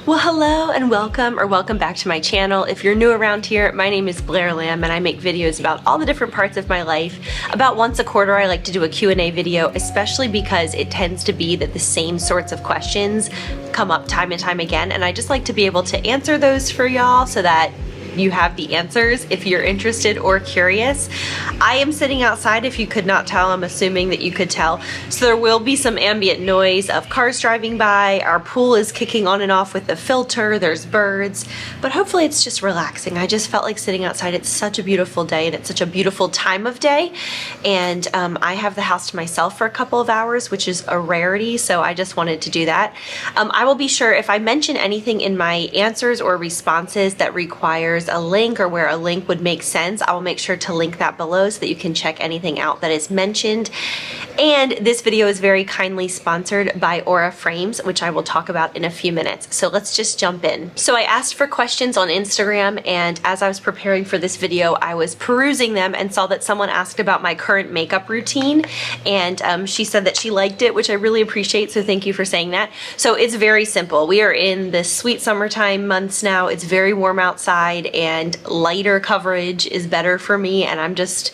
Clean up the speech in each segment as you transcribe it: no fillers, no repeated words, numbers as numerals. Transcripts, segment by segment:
Well, hello and welcome back to my channel. If you're new around here, my name is Blair Lamb and I make videos about all the different parts of my life. About once a quarter I like to do a Q&A video, especially because it tends to be that the same sorts of questions come up time and time again, and I just like to be able to answer those for y'all so that you have the answers if you're interested or curious. I am sitting outside. If you could not tell, I'm assuming that you could tell. So there will be some ambient noise of cars driving by. Our pool is kicking on and off with the filter. There's birds, but hopefully it's just relaxing. I just felt like sitting outside. It's such a beautiful day and it's such a beautiful time of day. And I have the house to myself for a couple of hours, which is a rarity. So I just wanted to do that. I will be sure if I mention anything in my answers or responses that requires a link or where a link would make sense, I will make sure to link that below so that you can check anything out that is mentioned. And this video is very kindly sponsored by Aura Frames, which I will talk about in a few minutes. So let's just jump in. So I asked for questions on Instagram, and as I was preparing for this video, I was perusing them and saw that someone asked about my current makeup routine, and she said that she liked it, which I really appreciate, so thank you for saying that. So it's very simple. We are in the sweet summertime months now. It's very warm outside and lighter coverage is better for me, and I'm just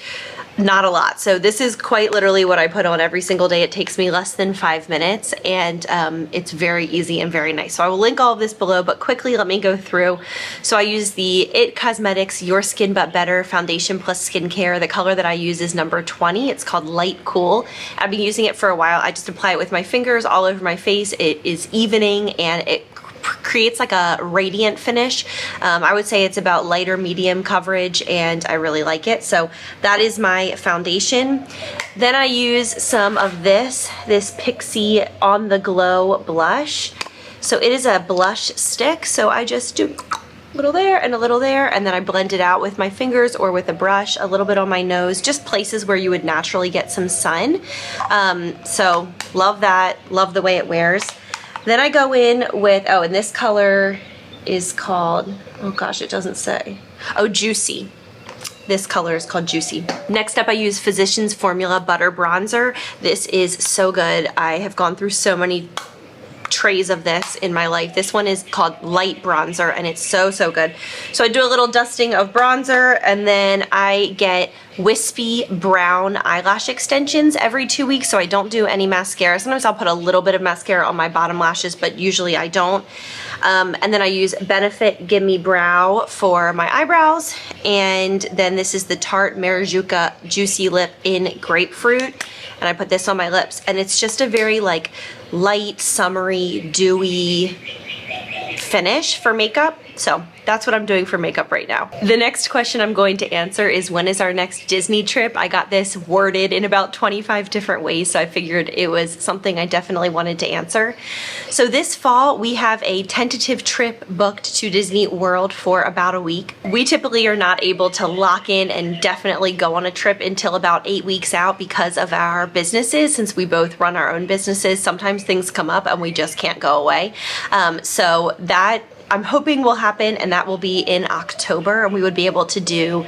not a lot. So this is quite literally what I put on every single day. It takes me less than 5 minutes, and it's very easy and very nice. So I will link all of this below, but quickly let me go through. So I use the IT Cosmetics Your Skin But Better Foundation Plus Skincare. The color that I use is number 20. It's called Light Cool. I've been using it for a while. I just apply it with my fingers all over my face. It is evening and it creates like a radiant finish. I would say it's about lighter medium coverage, and I really like it. So that is my foundation. Then I use some of this Pixie On The Glow blush. So it is a blush stick, so I just do a little there and a little there, and then I blend it out with my fingers or with a brush, a little bit on my nose, just places where you would naturally get some sun. So love that, love the way it wears. Then I go in with, oh, and this color is called, oh gosh, it doesn't say. Oh, Juicy. This color is called Juicy. Next up, I use Physicians Formula Butter Bronzer. This is so good. I have gone through so many trays of this in my life. This one is called Light Bronzer, and it's so, so good. So I do a little dusting of bronzer, and then I get wispy brown eyelash extensions every 2 weeks, so I don't do any mascara. Sometimes I'll put a little bit of mascara on my bottom lashes, but usually I don't. And then I use Benefit Gimme Brow for my eyebrows, and then this is the Tarte Marijuana Juicy Lip in Grapefruit, and I put this on my lips, and it's just a very like light, summery, dewy finish for makeup. So that's what I'm doing for makeup right now. The next question I'm going to answer is, when is our next Disney trip? I got this worded in about 25 different ways, so I figured it was something I definitely wanted to answer. So this fall, we have a tentative trip booked to Disney World for about a week. We typically are not able to lock in and definitely go on a trip until about 8 weeks out because of our businesses. Since we both run our own businesses, sometimes things come up and we just can't go away. So that I'm hoping will happen, and that will be in October, and we would be able to do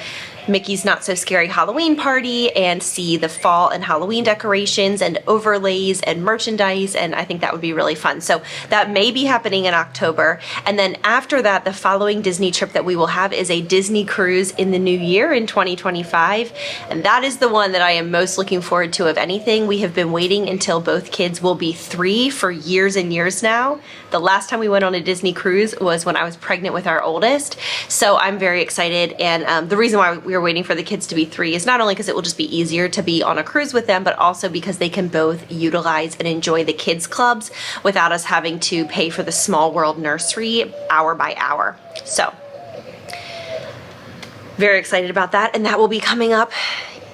Mickey's Not So Scary Halloween Party and see the fall and Halloween decorations and overlays and merchandise, and I think that would be really fun. So that may be happening in October. And then after that, the following Disney trip that we will have is a Disney cruise in the new year in 2025, and that is the one that I am most looking forward to of anything. We have been waiting until both kids will be 3 for years and years now. The last time we went on a Disney cruise was when I was pregnant with our oldest, so I'm very excited. And the reason why we are waiting for the kids to be 3 is not only because it will just be easier to be on a cruise with them, but also because they can both utilize and enjoy the kids clubs without us having to pay for the Small World nursery hour by hour. So very excited about that, and that will be coming up.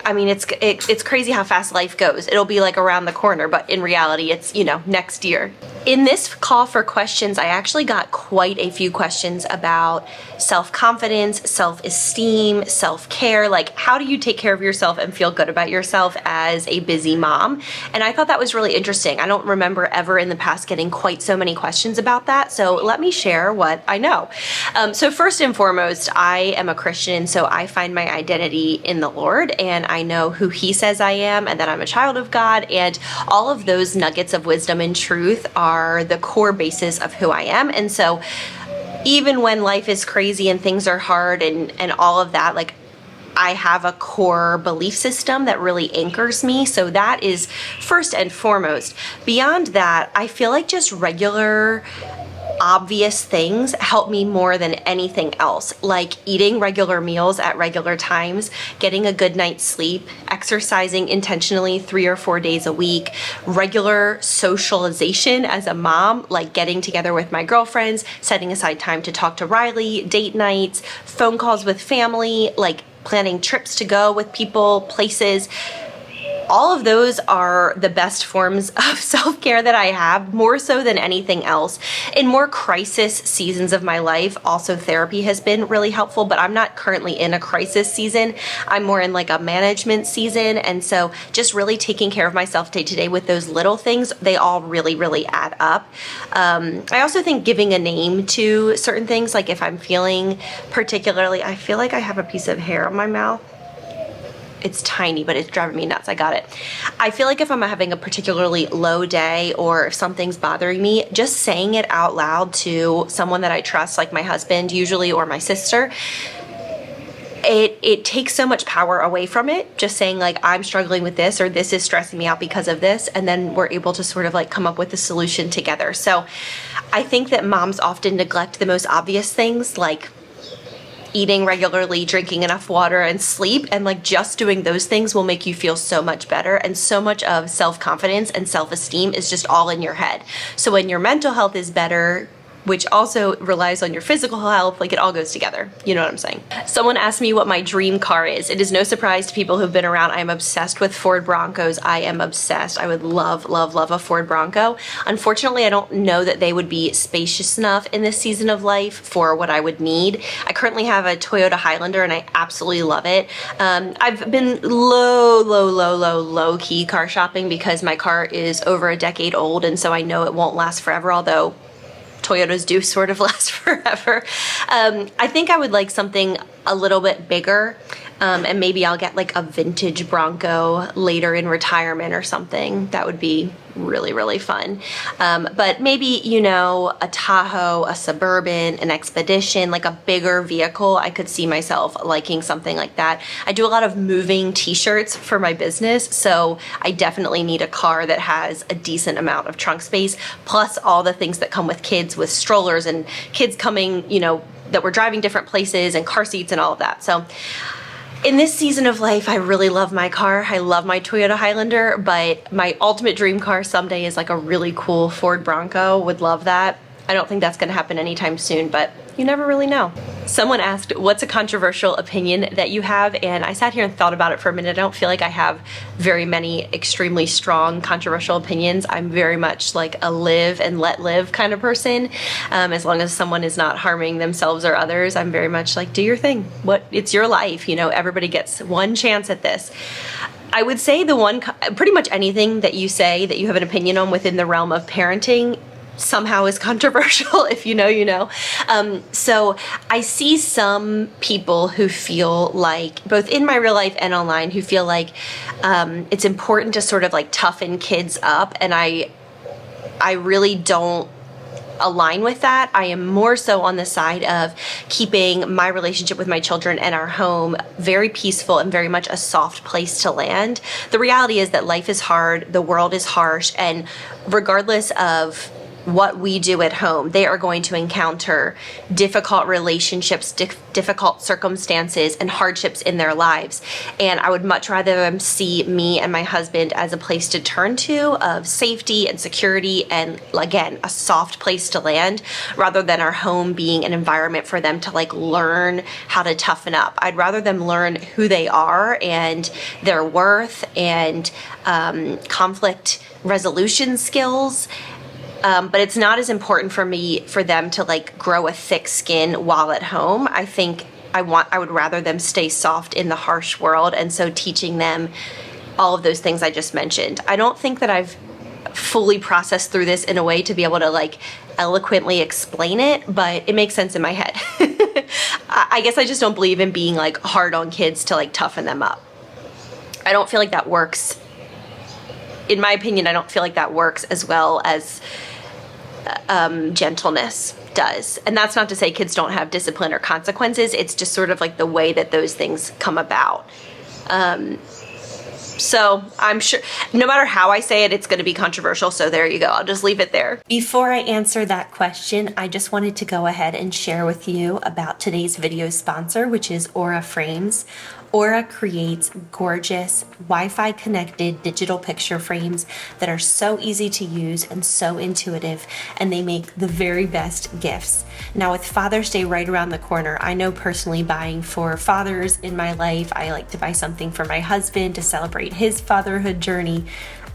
I mean, it's crazy how fast life goes. It'll be like around the corner, but in reality, it's, you know, next year. In this call for questions, I actually got quite a few questions about self-confidence, self-esteem, self-care, like how do you take care of yourself and feel good about yourself as a busy mom? And I thought that was really interesting. I don't remember ever in the past getting quite so many questions about that, so let me share what I know. So first and foremost, I am a Christian, so I find my identity in the Lord, and I I know who He says I am and that I'm a child of God. And all of those nuggets of wisdom and truth are the core basis of who I am. And so even when life is crazy and things are hard and all of that, like, I have a core belief system that really anchors me. So that is first and foremost. Beyond that, I feel like just regular obvious things help me more than anything else, like eating regular meals at regular times, getting a good night's sleep, exercising intentionally 3 or 4 days a week, regular socialization as a mom, like getting together with my girlfriends, setting aside time to talk to Riley, date nights, phone calls with family, like planning trips to go with people, places. All of those are the best forms of self-care that I have, more so than anything else. In more crisis seasons of my life, also therapy has been really helpful, but I'm not currently in a crisis season. I'm more in like a management season. And so just really taking care of myself day to day with those little things, they all really, really add up. I also think giving a name to certain things, like if I'm feeling particularly, I feel like I have a piece of hair on my mouth. It's tiny, but it's driving me nuts. I got it. I feel like if I'm having a particularly low day or if something's bothering me, just saying it out loud to someone that I trust, like my husband usually, or my sister, it takes so much power away from it. Just saying like, I'm struggling with this, or this is stressing me out because of this. And then we're able to sort of like come up with a solution together. So I think that moms often neglect the most obvious things, like eating regularly, drinking enough water, and sleep. And like just doing those things will make you feel so much better. And so much of self-confidence and self-esteem is just all in your head. So when your mental health is better, which also relies on your physical health, like it all goes together. You know what I'm saying? Someone asked me what my dream car is. It is no surprise to people who've been around. I am obsessed with Ford Broncos. I am obsessed. I would love, love, love a Ford Bronco. Unfortunately, I don't know that they would be spacious enough in this season of life for what I would need. I currently have a Toyota Highlander and I absolutely love it. I've been low key car shopping because my car is over a decade old, and so I know it won't last forever, although Toyotas do sort of last forever. I think I would like something a little bit bigger, and maybe I'll get like a vintage Bronco later in retirement or something. That would be really, really fun. But maybe, you know, a Tahoe, a Suburban, an Expedition, like a bigger vehicle. I could see myself liking something like that. I do a lot of moving t-shirts for my business, so I definitely need a car that has a decent amount of trunk space, plus all the things that come with kids, with strollers and kids coming, you know, that we're driving different places and car seats and all of that. So in this season of life, I really love my car. I love my Toyota Highlander, but my ultimate dream car someday is like a really cool Ford Bronco. Would love that. I don't think that's going to happen anytime soon, but you never really know. Someone asked, what's a controversial opinion that you have? And I sat here and thought about it for a minute. I don't feel like I have very many extremely strong controversial opinions. I'm very much like a live and let live kind of person. As long as someone is not harming themselves or others, I'm very much like, do your thing. It's your life. You know, everybody gets one chance at this. I would say pretty much anything that you say that you have an opinion on within the realm of parenting somehow is controversial. If you know, you know. So I see some people who feel like, both in my real life and online, who feel like it's important to sort of like toughen kids up, and I really don't align with that. I am more so on the side of keeping my relationship with my children and our home very peaceful and very much a soft place to land. The reality is that life is hard, the world is harsh, and regardless of what we do at home, they are going to encounter difficult relationships, difficult circumstances, and hardships in their lives. And I would much rather them see me and my husband as a place to turn to of safety and security, and again, a soft place to land, rather than our home being an environment for them to like learn how to toughen up. I'd rather them learn who they are and their worth and conflict resolution skills. But it's not as important for them to like grow a thick skin while at home. I think I would rather them stay soft in the harsh world. And so teaching them all of those things I just mentioned. I don't think that I've fully processed through this in a way to be able to like eloquently explain it, but it makes sense in my head. I guess I just don't believe in being like hard on kids to like toughen them up. I don't feel like that works. In my opinion, I don't feel like that works as well as gentleness does. And that's not to say kids don't have discipline or consequences. It's just sort of like the way that those things come about. So I'm sure no matter how I say it, it's going to be controversial. So there you go. I'll just leave it there. Before I answer that question, I just wanted to go ahead and share with you about today's video sponsor, which is Aura Frames. Aura creates gorgeous Wi-Fi connected digital picture frames that are so easy to use and so intuitive, and they make the very best gifts. Now with Father's Day right around the corner, I know personally buying for fathers in my life, I like to buy something for my husband to celebrate his fatherhood journey.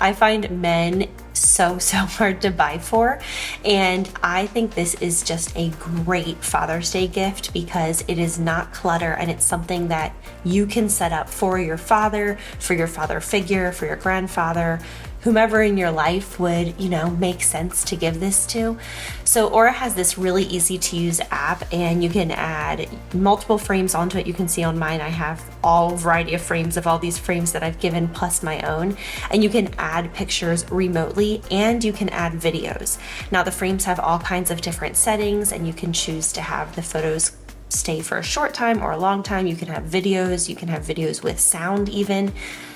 I find men so hard to buy for, and I think this is just a great Father's Day gift because it is not clutter, and it's something that you can set up for your father figure, for your grandfather, whomever in your life would, make sense to give this to. So Aura has this really easy to use app, and you can add multiple frames onto it. You can see on mine, I have all variety of frames of all these frames that I've given plus my own, and you can add pictures remotely and you can add videos. Now the frames have all kinds of different settings, and you can choose to have the photos stay for a short time or a long time. You can have videos with sound even.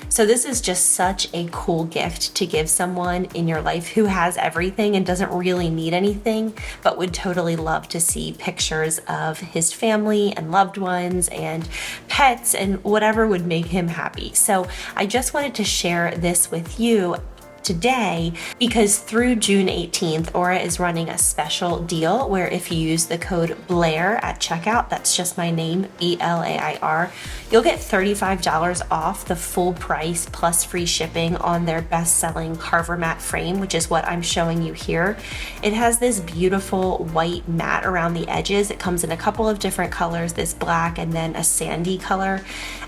So this is just such a cool gift to give someone in your life who has everything and doesn't really need anything, but would totally love to see pictures of his family and loved ones and pets and whatever would make him happy. So I just wanted to share this with you today because through June 18th, Aura is running a special deal where if you use the code Blair at checkout, that's just my name, BLAIR, you'll get $35 off the full price plus free shipping on their best-selling Carver mat frame, which is what I'm showing you here. It has this beautiful white mat around the edges. It comes in a couple of different colors, this black and then a sandy color,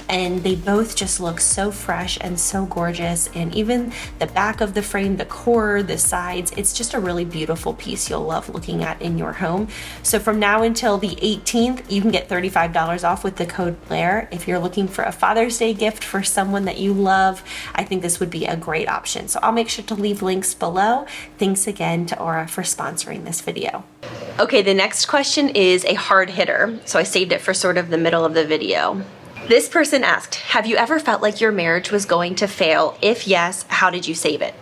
and they both just look so fresh and so gorgeous. And even the back of the frame, the core, the sides, it's just a really beautiful piece you'll love looking at in your home. So from now until the 18th, you can get $35 off with the code Blair. If you're looking for a Father's Day gift for someone that you love, I think this would be a great option. So I'll make sure to leave links below. Thanks again to Aura for sponsoring this video. Okay, the next question is a hard hitter. So I saved it for sort of the middle of the video. This person asked, have you ever felt like your marriage was going to fail? If yes, how did you save it?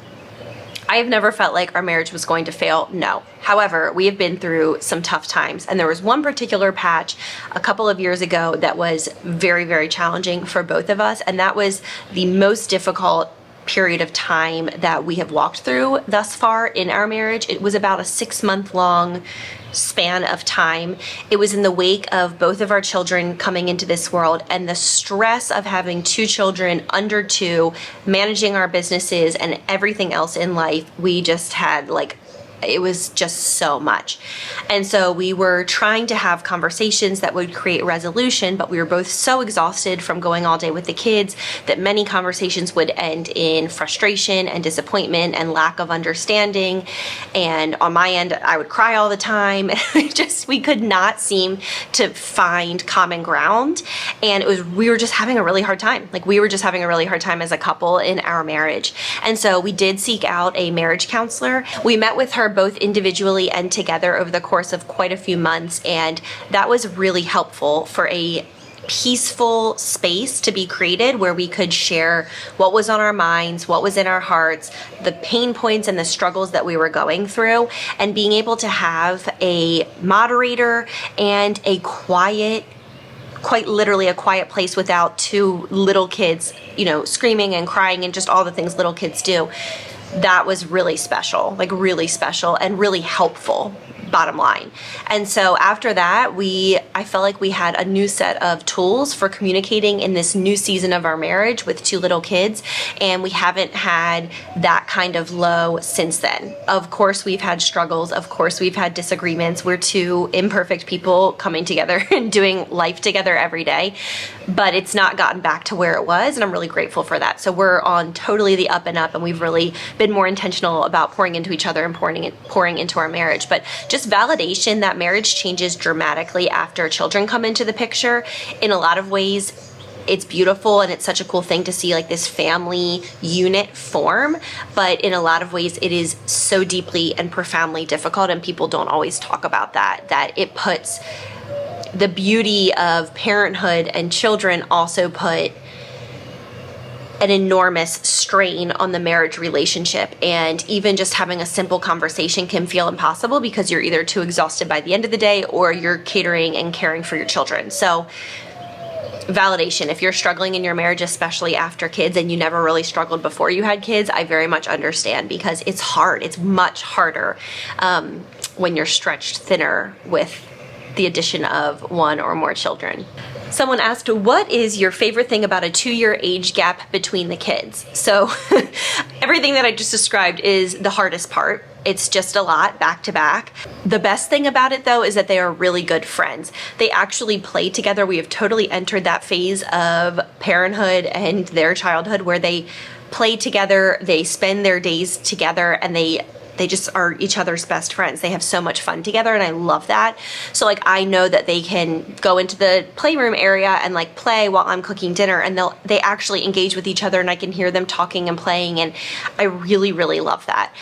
I have never felt like our marriage was going to fail, no. However, we have been through some tough times, and there was one particular patch a couple of years ago that was very challenging for both of us, and that was the most difficult period of time that we have walked through thus far in our marriage. It was about a 6-month-long span of time. It was in the wake of both of our children coming into this world, and the stress of having 2 children under 2, managing our businesses and everything else in life. We just had it was just so much. And so we were trying to have conversations that would create resolution, but we were both so exhausted from going all day with the kids that many conversations would end in frustration and disappointment and lack of understanding. And on my end, I would cry all the time. We could not seem to find common ground. And we were just having a really hard time. We were just having a really hard time as a couple in our marriage. And so we did seek out a marriage counselor. We met with her both individually and together over the course of quite a few months, and that was really helpful for a peaceful space to be created where we could share what was on our minds, what was in our hearts, the pain points and the struggles that we were going through, and being able to have a moderator and a quite literally a quiet place without 2 little kids, screaming and crying and just all the things little kids do. That was really special and really helpful, bottom line. And so after that, I felt like we had a new set of tools for communicating in this new season of our marriage with 2 little kids, and we haven't had that kind of low since then. Of course, we've had struggles. Of course, we've had disagreements. We're 2 imperfect people coming together and doing life together every day, but it's not gotten back to where it was, and I'm really grateful for that. So we're on totally the up and up, and we've really been more intentional about pouring into each other and pouring into our marriage. But just validation that marriage changes dramatically after children come into the picture. In a lot of ways, it's beautiful and it's such a cool thing to see like this family unit form, but in a lot of ways it is so deeply and profoundly difficult, and people don't always talk about that it puts the beauty of parenthood and children also put an enormous strain on the marriage relationship. And even just having a simple conversation can feel impossible because you're either too exhausted by the end of the day or you're catering and caring for your children. So validation, if you're struggling in your marriage, especially after kids, and you never really struggled before you had kids, I very much understand, because it's hard. It's much harder when you're stretched thinner with the addition of one or more children. Someone asked, what is your favorite thing about a 2-year age gap between the kids? So everything that I just described is the hardest part. It's just a lot back to back. The best thing about it though is that they are really good friends. They actually play together. We have totally entered that phase of parenthood and their childhood where they play together, they spend their days together, and they just are each other's best friends. They have so much fun together, and I love that. So like, I know that they can go into the playroom area and like play while I'm cooking dinner, and they actually engage with each other, and I can hear them talking and playing, and I really, really love that.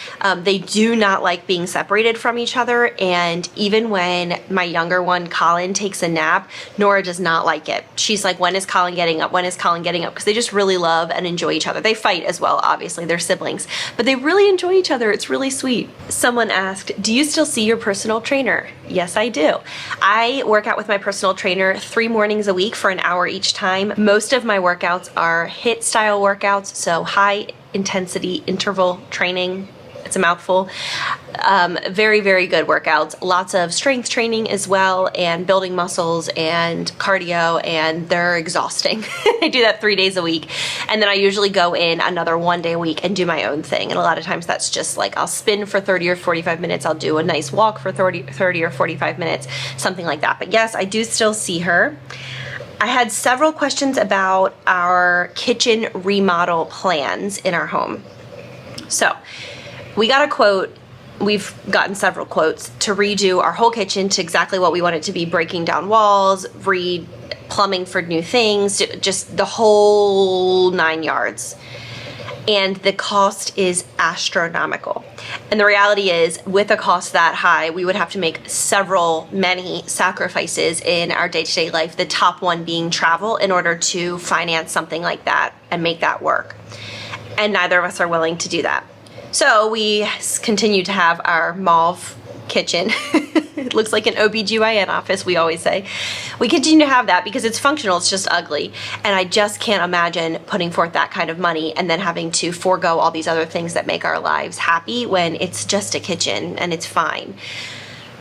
They do not like being separated from each other, and even when my younger one, Colin, takes a nap, Nora does not like it. She's like, when is Colin getting up? When is Colin getting up? Because they just really love and enjoy each other. They fight as well, obviously, they're siblings, but they really enjoy each other. It's really sweet. Someone asked, do you still see your personal trainer? Yes, I do. I work out with my personal trainer 3 mornings a week for an hour each time. Most of my workouts are HIIT style workouts, so high intensity interval training. It's a mouthful. Very, very good workouts. Lots of strength training as well, and building muscles and cardio, and they're exhausting. I do that 3 days a week. And then I usually go in another 1 day a week and do my own thing. And a lot of times that's just like, I'll spin for 30 or 45 minutes. I'll do a nice walk for 30 or 45 minutes, something like that. But yes, I do still see her. I had several questions about our kitchen remodel plans in our home. So we got a quote. We've gotten several quotes to redo our whole kitchen to exactly what we want it to be, breaking down walls, plumbing for new things, just the whole 9 yards. And the cost is astronomical. And the reality is, with a cost that high, we would have to make many sacrifices in our day-to-day life, the top one being travel, in order to finance something like that and make that work. And neither of us are willing to do that. So we continue to have our mauve kitchen. It looks like an OBGYN office, we always say. We continue to have that because it's functional, it's just ugly. And I just can't imagine putting forth that kind of money and then having to forego all these other things that make our lives happy when it's just a kitchen and it's fine.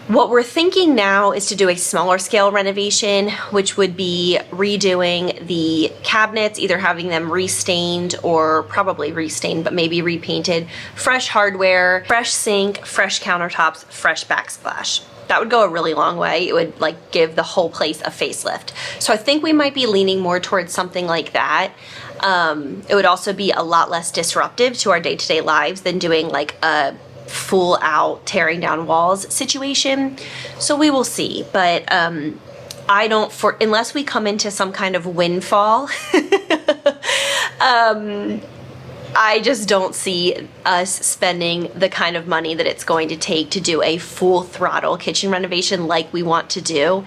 What we're thinking now is to do a smaller scale renovation, which would be redoing the cabinets, either having them restained or probably restained, but maybe repainted, fresh hardware, fresh sink, fresh countertops, fresh backsplash. That would go a really long way. It would like give the whole place a facelift. So I think we might be leaning more towards something like that. It would also be a lot less disruptive to our day-to-day lives than doing like a full out tearing down walls situation. So we will see, but unless we come into some kind of windfall, I just don't see us spending the kind of money that it's going to take to do a full throttle kitchen renovation like we want to do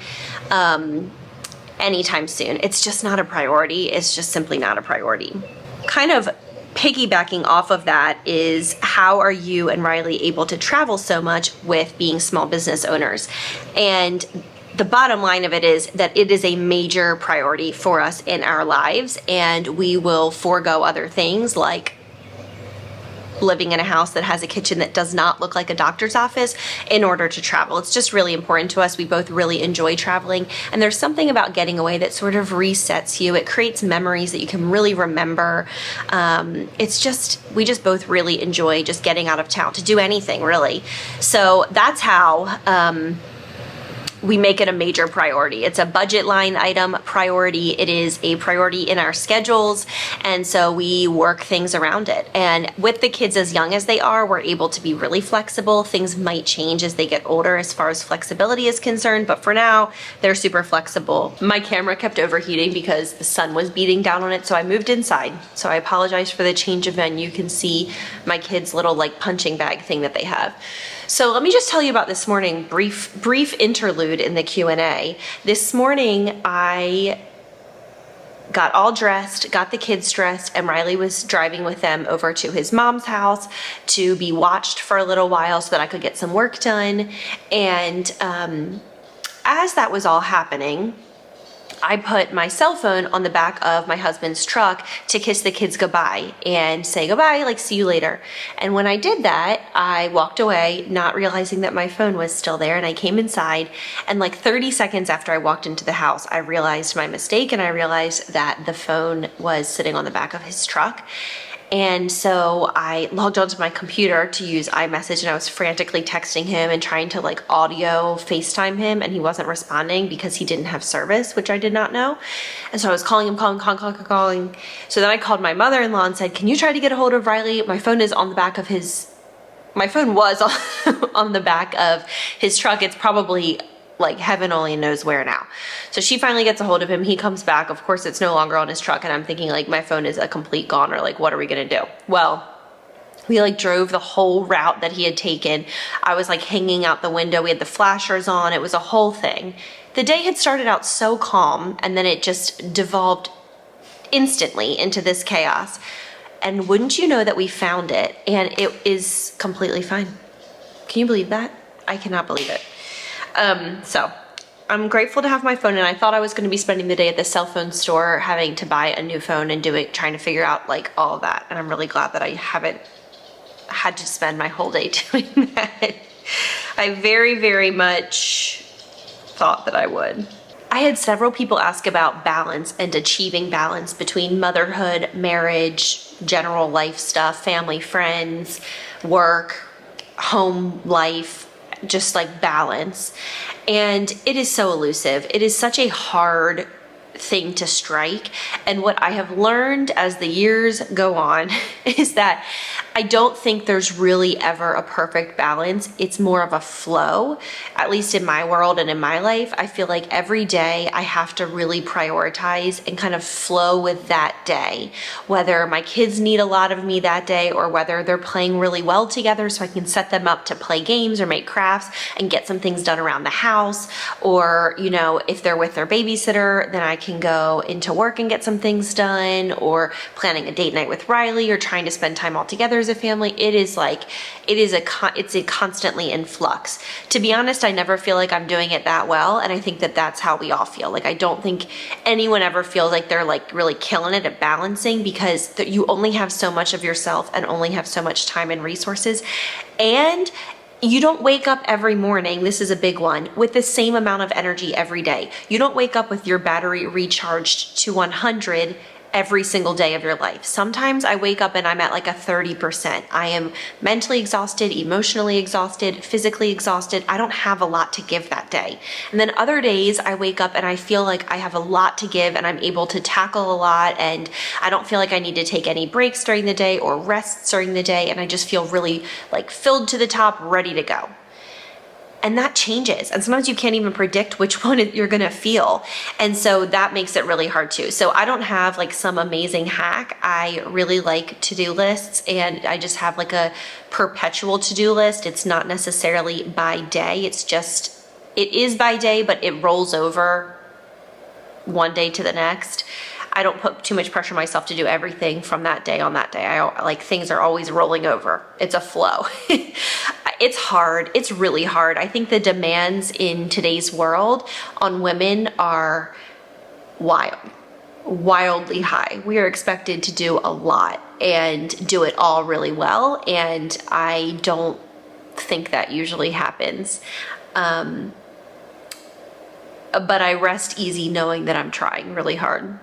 anytime soon. It's just not a priority. It's just simply not a priority. Kind of piggybacking off of that is, how are you and Riley able to travel so much with being small business owners? And the bottom line of it is that it is a major priority for us in our lives, and we will forego other things like living in a house that has a kitchen that does not look like a doctor's office in order to travel. It's just really important to us. We both really enjoy traveling, and there's something about getting away that sort of resets you. It creates memories that you can really remember. We just both really enjoy just getting out of town to do anything, really. So that's how we make it a major priority. It's a budget line item priority. It is a priority in our schedules. And so we work things around it. And with the kids as young as they are, we're able to be really flexible. Things might change as they get older as far as flexibility is concerned. But for now, they're super flexible. My camera kept overheating because the sun was beating down on it. So I moved inside. So I apologize for the change of venue. You can see my kids' little like punching bag thing that they have. So let me just tell you about this morning, brief interlude in the Q&A. This morning I got all dressed, got the kids dressed, and Riley was driving with them over to his mom's house to be watched for a little while so that I could get some work done. And as that was all happening, I put my cell phone on the back of my husband's truck to kiss the kids goodbye and say goodbye, like see you later. And when I did that, I walked away, not realizing that my phone was still there, and I came inside, and like 30 seconds after I walked into the house, I realized my mistake, and I realized that the phone was sitting on the back of his truck. And so I logged onto my computer to use iMessage, and I was frantically texting him and trying to like audio FaceTime him, and he wasn't responding because he didn't have service, which I did not know. And so I was calling him, calling. So then I called my mother-in-law and said, can you try to get a hold of Riley? My phone is on the back of my phone was on the back of his truck. It's probably like heaven only knows where now. So she finally gets a hold of him. He comes back. Of course, it's no longer on his truck. And I'm thinking like my phone is a complete goner. Like, what are we going to do? Well, we like drove the whole route that he had taken. I was like hanging out the window. We had the flashers on. It was a whole thing. The day had started out so calm, and then it just devolved instantly into this chaos. And wouldn't you know that we found it, and it is completely fine. Can you believe that? I cannot believe it. So I'm grateful to have my phone, and I thought I was going to be spending the day at the cell phone store having to buy a new phone and trying to figure out like all of that. And I'm really glad that I haven't had to spend my whole day doing that. I very, very much thought that I would. I had several people ask about balance and achieving balance between motherhood, marriage, general life stuff, family, friends, work, home life, just like balance. And it is so elusive. It is such a hard thing to strike. And what I have learned as the years go on is that I don't think there's really ever a perfect balance. It's more of a flow, at least in my world and in my life. I feel like every day I have to really prioritize and kind of flow with that day, whether my kids need a lot of me that day or whether they're playing really well together so I can set them up to play games or make crafts and get some things done around the house. Or, you know, if they're with their babysitter, then I can go into work and get some things done, or planning a date night with Riley, or trying to spend time all together as a family. It's a constantly in flux. To be honest, I never feel like I'm doing it that well, and I think that that's how we all feel. Like, I don't think anyone ever feels like they're like really killing it at balancing, because you only have so much of yourself and only have so much time and resources. And you don't wake up every morning, this is a big one, with the same amount of energy every day. You don't wake up with your battery recharged to 100 every single day of your life. Sometimes I wake up and I'm at like a 30%. I am mentally exhausted, emotionally exhausted, physically exhausted. I don't have a lot to give that day. And then other days I wake up and I feel like I have a lot to give and I'm able to tackle a lot, and I don't feel like I need to take any breaks during the day or rests during the day, and I just feel really like filled to the top, ready to go. And that changes. And sometimes you can't even predict which one you're gonna feel. And so that makes it really hard too. So I don't have like some amazing hack. I really like to-do lists, and I just have like a perpetual to-do list. It's not necessarily by day. It is by day, but it rolls over one day to the next. I don't put too much pressure on myself to do everything from that day on that day. Things are always rolling over. It's a flow. It's hard. It's really hard. I think the demands in today's world on women are wildly high. We are expected to do a lot and do it all really well. And I don't think that usually happens. But I rest easy knowing that I'm trying really hard.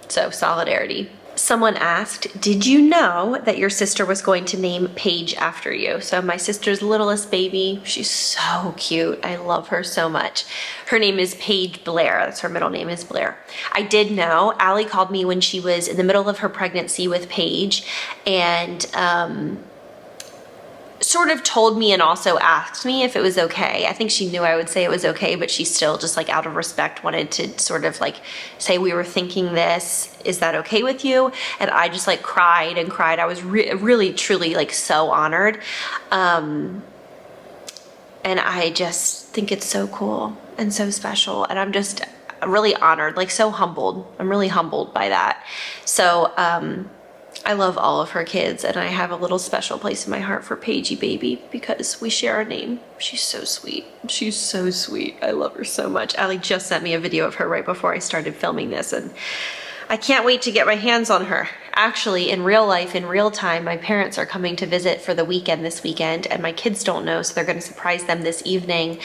So solidarity. Someone asked, did you know that your sister was going to name Paige after you? So my sister's littlest baby, she's so cute. I love her so much. Her name is Paige Blair. That's her middle name is Blair. I did know. Allie called me when she was in the middle of her pregnancy with Paige and sort of told me and also asked me if it was okay. I think she knew I would say it was okay, but she still just like out of respect wanted to sort of like say, we were thinking this, is that okay with you? And I just like cried and cried. I was really, truly like so honored. And I just think it's so cool and so special. And I'm just really honored, like so humbled. I'm really humbled by that. So, I love all of her kids, and I have a little special place in my heart for Paigey baby because we share a name. She's so sweet. She's so sweet. I love her so much. Allie just sent me a video of her right before I started filming this, and I can't wait to get my hands on her. Actually, in real life, in real time, my parents are coming to visit for the weekend this weekend, and my kids don't know, so they're going to surprise them this evening.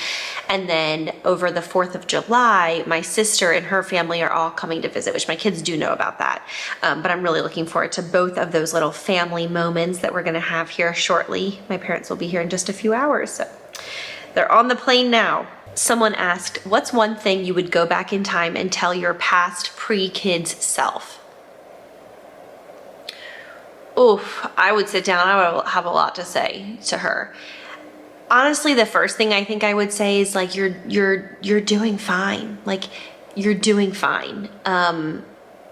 And then over the 4th of July, my sister and her family are all coming to visit, which my kids do know about that. But I'm really looking forward to both of those little family moments that we're going to have here shortly. My parents will be here in just a few hours, so they're on the plane now. Someone asked, what's one thing you would go back in time and tell your past pre-kids self? Oof, I would sit down, I would have a lot to say to her. Honestly, the first thing I think I would say is like, you're doing fine. Like, you're doing fine. I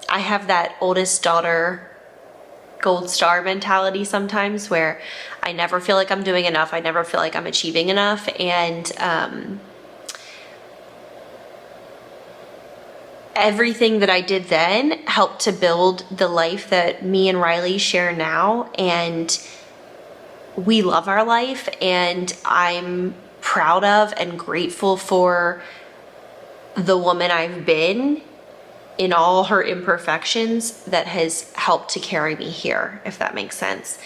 have that oldest daughter gold star mentality sometimes where I never feel like I'm doing enough. I never feel like I'm achieving enough. And, everything that I did then helped to build the life that me and Riley share now, and we love our life, and I'm proud of and grateful for the woman I've been in all her imperfections that has helped to carry me here, if that makes sense.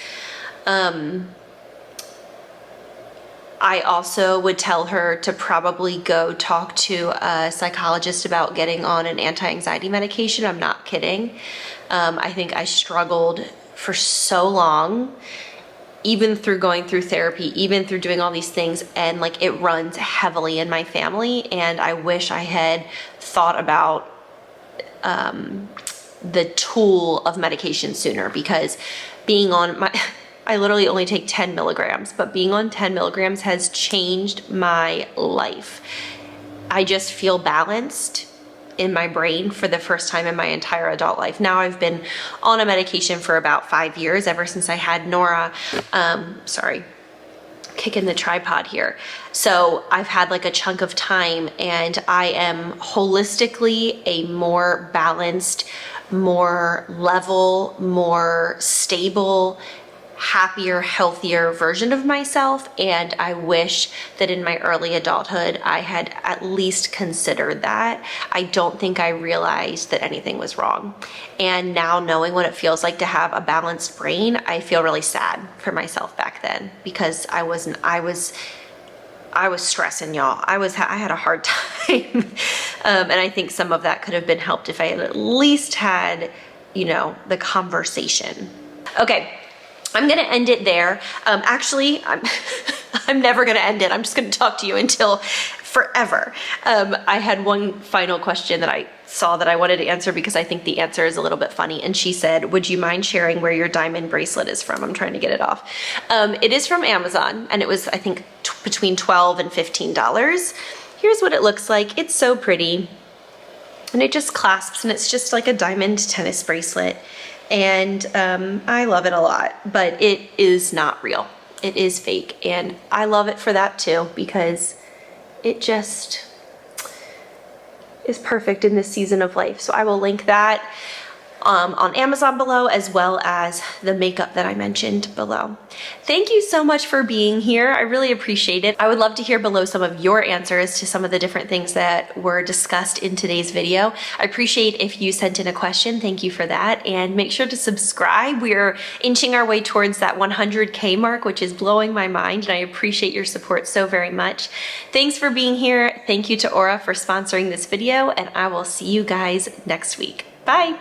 I also would tell her to probably go talk to a psychologist about getting on an anti-anxiety medication. I'm not kidding. I think I struggled for so long, even through going through therapy, even through doing all these things, and like it runs heavily in my family, and I wish I had thought about the tool of medication sooner, because being on I literally only take 10 milligrams, but being on 10 milligrams has changed my life. I just feel balanced in my brain for the first time in my entire adult life. Now I've been on a medication for about 5 years, ever since I had Nora. Sorry, kicking the tripod here. So I've had like a chunk of time, and I am holistically a more balanced, more level, more stable, happier, healthier version of myself. And I wish that in my early adulthood, I had at least considered that. I don't think I realized that anything was wrong. And now, knowing what it feels like to have a balanced brain, I feel really sad for myself back then, because I was stressing, y'all. I had a hard time. And I think some of that could have been helped if I had at least had, you know, the conversation. Okay. I'm gonna end it there. Actually, I'm never gonna end it. I'm just gonna talk to you until forever. I had one final question that I saw that I wanted to answer because I think the answer is a little bit funny. And she said, would you mind sharing where your diamond bracelet is from? I'm trying to get it off. It is from Amazon, and it was, I think, between $12 and $15. Here's what it looks like. It's so pretty. And it just clasps, and it's just like a diamond tennis bracelet. And I love it a lot, but it is not real. It is fake, and I love it for that too, because it just is perfect in this season of life. So I will link that on Amazon below, as well as the makeup that I mentioned below. Thank you so much for being here. I really appreciate it. I would love to hear below some of your answers to some of the different things that were discussed in today's video. I appreciate if you sent in a question. Thank you for that. And make sure to subscribe. We're inching our way towards that 100K mark, which is blowing my mind, and I appreciate your support so very much. Thanks for being here. Thank you to Aura for sponsoring this video, and I will see you guys next week. Bye.